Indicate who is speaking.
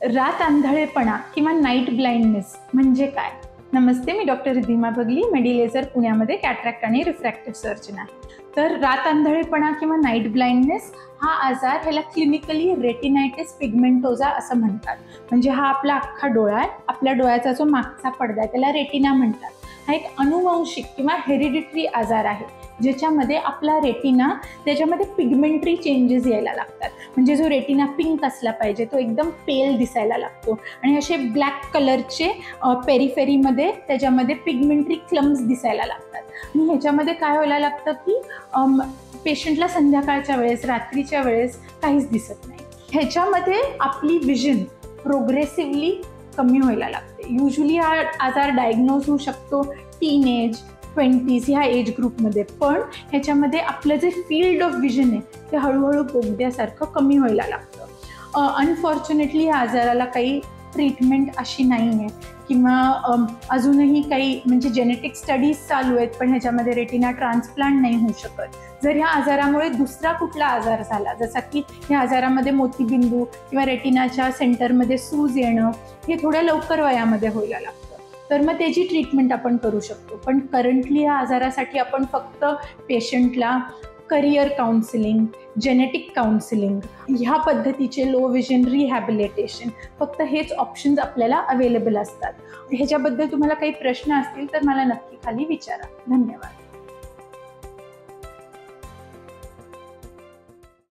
Speaker 1: रात आंधळेपणा किंवा night blindness म्हणजे काय? नमस्ते, मी डॉक्टर रिधिमा बगली, मेडिलेझर पुण्यामध्ये कॅटरॅक्ट आणि रिफ्रॅक्टिव्ह सर्जन आहे. तर रात आंधळेपणा किंवा नाईट ब्लाइंडनेस हा आजार, ह्याला क्लिनिकली रेटिनायटिस पिगमेंटोजा असं म्हणतात. म्हणजे हा आपला अख्खा डोळा आहे, आपल्या डोळ्याचा जो मागचा पडदा आहे त्याला रेटिना म्हणतात. हा एक अनुवंशिक किंवा हेरिडिटरी आजार आहे, ज्याच्यामध्ये आपला रेटिना, त्याच्यामध्ये पिगमेंटरी चेंजेस यायला लागतात. म्हणजे जो रेटिना पिंक असला पाहिजे तो एकदम पेल दिसायला लागतो आणि असे ब्लॅक कलरचे पेरिफेरीमध्ये त्याच्यामध्ये पिगमेंटरी क्लम्स दिसायला लागतात. आणि ह्याच्यामध्ये काय व्हायला लागतं की पेशंटला संध्याकाळच्या वेळेस, रात्रीच्या वेळेस काहीच दिसत नाही. ह्याच्यामध्ये आपली विजन प्रोग्रेसिव्हली कमी व्हायला लागते. युजली हा आजार डायग्नोज होऊ शकतो टीन एज 20s ह्या एज ग्रुपमध्ये, पण ह्याच्यामध्ये आपलं जे फील्ड ऑफ विजन आहे ते हळूहळू बोगद्यासारखं कमी व्हायला लागतं. अनफॉर्च्युनेटली ह्या आजाराला काही ट्रीटमेंट अशी नाही आहे किंवा अजूनही काही म्हणजे जेनेटिक स्टडीज चालू आहेत, पण ह्याच्यामध्ये रेटिना ट्रान्सप्लांट नाही होऊ शकत. जर ह्या आजारामुळे दुसरा कुठला आजार झाला, जसा की ह्या आजारामध्ये मोतीबिंदू किंवा रेटिनाच्या सेंटरमध्ये सूज येणं, हे थोड्या लवकर वयामध्ये व्हायला लागतं, तर मग त्याची ट्रीटमेंट आपण करू शकतो. पण करंटली या आजारासाठी आपण फक्त पेशंटला करिअर काउन्सिलिंग, जेनेटिक काउन्सिलिंग ह्या पद्धतीचे लो विजन रिहॅबिलिटेशन, फक्त हेच ऑप्शन्स आपल्याला अवेलेबल असतात. ह्याच्याबद्दल तुम्हाला काही प्रश्न असतील तर मला नक्की खाली विचारा. धन्यवाद.